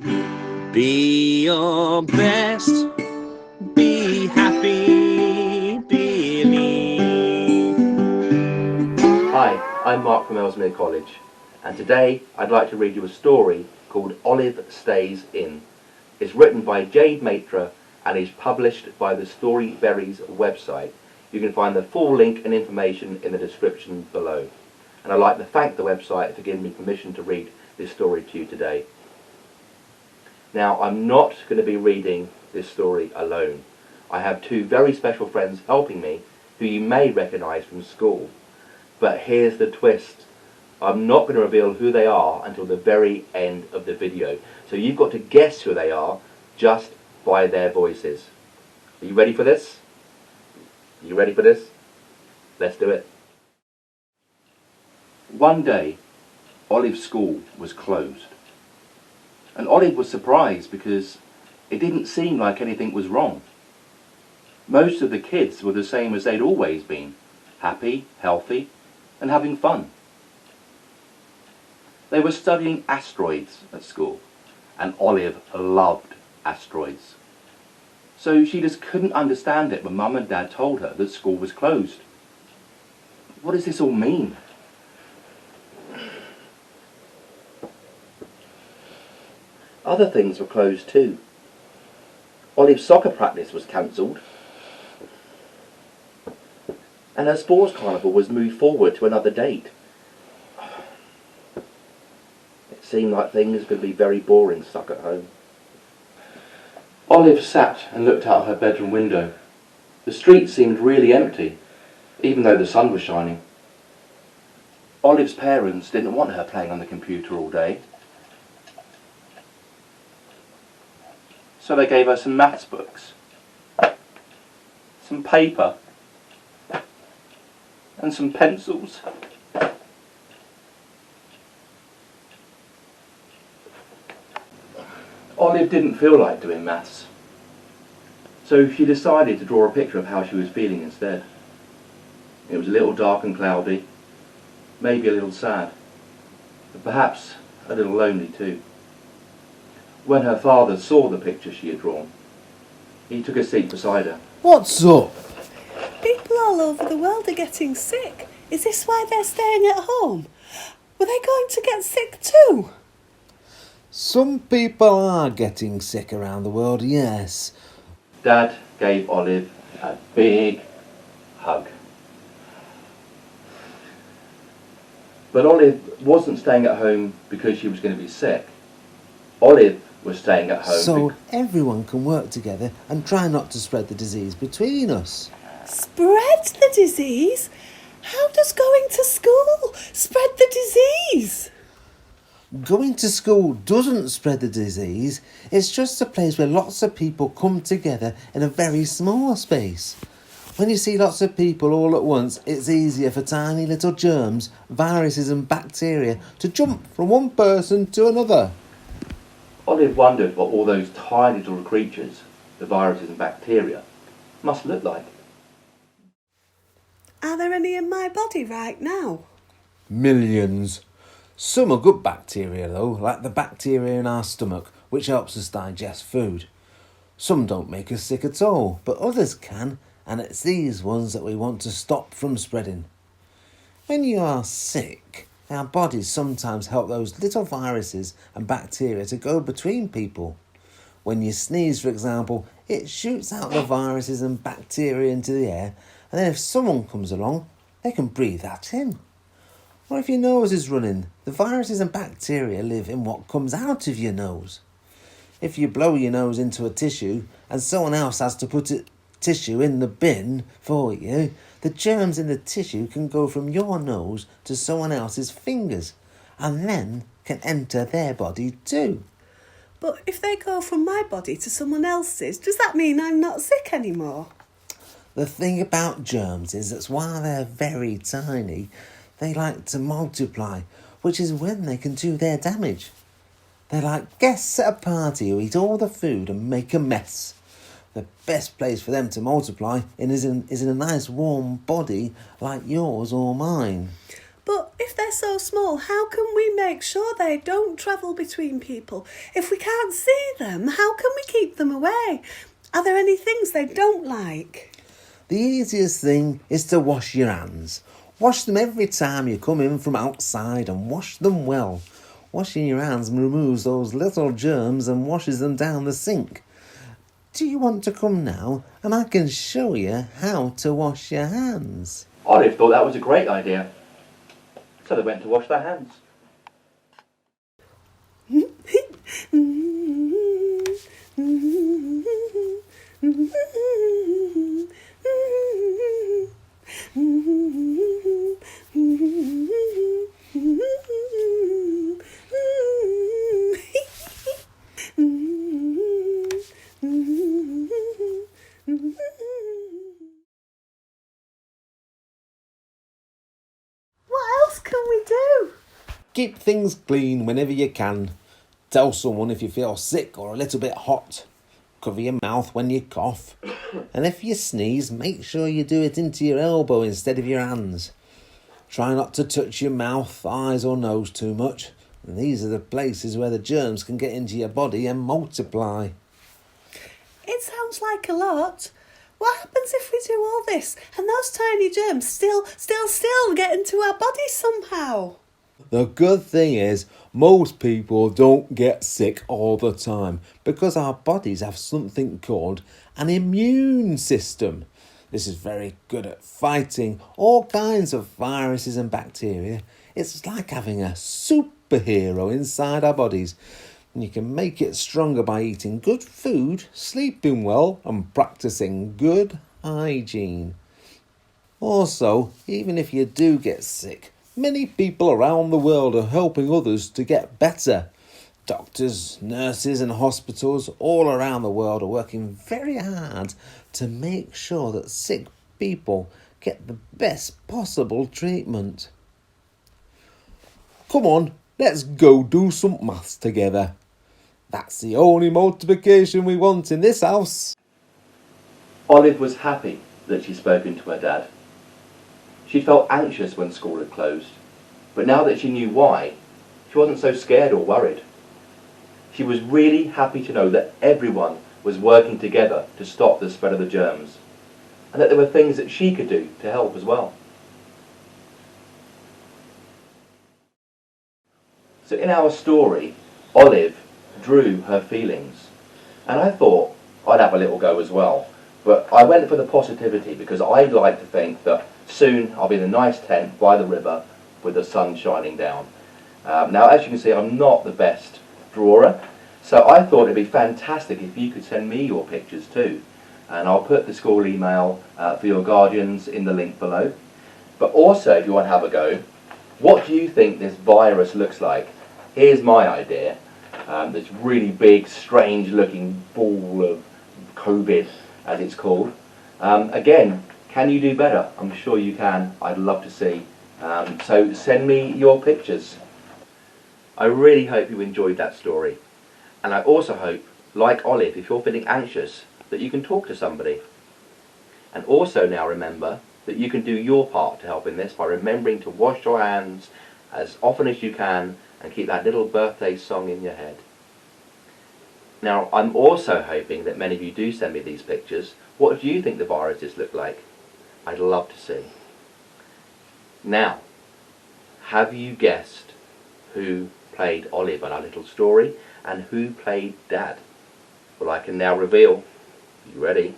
Be your best, be happy, believe. Hi, I'm Mark from Ellesmere College, and today I'd like to read you a story called Olive Stays In. It's written by Jade Maitre and is published by the Storyberries website. You can find the full link and information in the description below. And I'd like to thank the website for giving me permission to read this story to you today. Now, I'm not going to be reading this story alone. I have two very special friends helping me who you may recognise from school. But here's the twist. I'm not going to reveal who they are until the very end of the video. So you've got to guess who they are just by their voices. Are you ready for this? Are you ready for this? Let's do it. One day, Olive's school was closed. And Olive was surprised because it didn't seem like anything was wrong. Most of the kids were the same as they'd always been, happy, healthy, and having fun. They were studying asteroids at school, and Olive loved asteroids. So she just couldn't understand it when Mum and Dad told her that school was closed. What does this all mean? Other things were closed too. Olive's soccer practice was cancelled, and her sports carnival was moved forward to another date. It seemed like things could be very boring stuck at home. Olive sat and looked out her bedroom window. The street seemed really empty, even though the sun was shining. Olive's parents didn't want her playing on the computer all day, so they gave her some maths books, some paper, and some pencils. Olive didn't feel like doing maths, so she decided to draw a picture of how she was feeling instead. It was a little dark and cloudy, maybe a little sad, but perhaps a little lonely too. When her father saw the picture she had drawn, he took a seat beside her. What's up? People all over the world are getting sick. Is this why they're staying at home? Were they going to get sick too? Some people are getting sick around the world, yes. Dad gave Olive a big hug. But Olive wasn't staying at home because she was going to be sick. Olive was staying at home. So everyone can work together and try not to spread the disease between us. Spread the disease? How does going to school spread the disease? Going to school doesn't spread the disease. It's just a place where lots of people come together in a very small space. When you see lots of people all at once, it's easier for tiny little germs, viruses and bacteria to jump from one person to another. Olive wondered what all those tiny little creatures, the viruses and bacteria, must look like. Are there any in my body right now? Millions. Some are good bacteria though, like the bacteria in our stomach, which helps us digest food. Some don't make us sick at all, but others can, and it's these ones that we want to stop from spreading. When you are sick, our bodies sometimes help those little viruses and bacteria to go between people. When you sneeze, for example, it shoots out the viruses and bacteria into the air, and then if someone comes along, they can breathe that in. Or if your nose is running, the viruses and bacteria live in what comes out of your nose. If you blow your nose into a tissue and someone else has to put a tissue in the bin for you, the germs in the tissue can go from your nose to someone else's fingers and then can enter their body too. But if they go from my body to someone else's, does that mean I'm not sick anymore? The thing about germs is that while they're very tiny, they like to multiply, which is when they can do their damage. They're like guests at a party who eat all the food and make a mess. The best place for them to multiply is in a nice warm body like yours or mine. But if they're so small, how can we make sure they don't travel between people? If we can't see them, how can we keep them away? Are there any things they don't like? The easiest thing is to wash your hands. Wash them every time you come in from outside and wash them well. Washing your hands removes those little germs and washes them down the sink. Do you want to come now and I can show you how to wash your hands? Olive thought that was a great idea, so they went to wash their hands. What else can we do? Keep things clean whenever you can. Tell someone if you feel sick or a little bit hot. Cover your mouth when you cough. And if you sneeze, make sure you do it into your elbow instead of your hands. Try not to touch your mouth, eyes or nose too much. And these are the places where the germs can get into your body and multiply. It sounds like a lot. What happens if we do all this and those tiny germs still get into our bodies somehow? The good thing is, most people don't get sick all the time because our bodies have something called an immune system. This is very good at fighting all kinds of viruses and bacteria. It's like having a superhero inside our bodies. And you can make it stronger by eating good food, sleeping well, and practicing good hygiene. Also, even if you do get sick, many people around the world are helping others to get better. Doctors, nurses and hospitals all around the world are working very hard to make sure that sick people get the best possible treatment. Come on, let's go do some maths together. That's the only multiplication we want in this house. Olive was happy that she'd spoken to her dad. She felt anxious when school had closed, but now that she knew why, she wasn't so scared or worried. She was really happy to know that everyone was working together to stop the spread of the germs, and that there were things that she could do to help as well. So in our story, Olive drew her feelings, and I thought I'd have a little go as well, but I went for the positivity because I'd like to think that soon I'll be in a nice tent by the river with the sun shining down. Now, as you can see, I'm not the best drawer, so I thought it'd be fantastic if you could send me your pictures too, and I'll put the school email for your guardians in the link below. But also, if you want to have a go, what do you think this virus looks like? Here's my idea. This really big, strange looking ball of COVID, as it's called. Again, can you do better? I'm sure you can. I'd love to see. So send me your pictures. I really hope you enjoyed that story. And I also hope, like Olive, if you're feeling anxious, that you can talk to somebody. And also now remember that you can do your part to help in this by remembering to wash your hands as often as you can and keep that little birthday song in your head. Now, I'm also hoping that many of you do send me these pictures. What do you think the viruses look like? I'd love to see. Now, have you guessed who played Olive in our little story and who played Dad? Well, I can now reveal. You ready?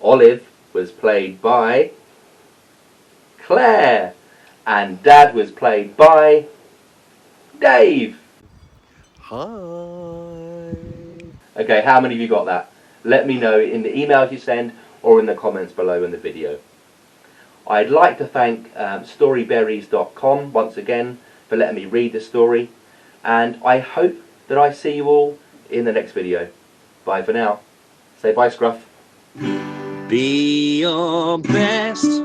Olive was played by Claire and Dad was played by Dave. Hi. Okay, how many of you got that? Let me know in the emails you send or in the comments below in the video. I'd like to thank Storyberries.com once again for letting me read the story, and I hope that I see you all in the next video. Bye for now. Say bye, Scruff. Be your best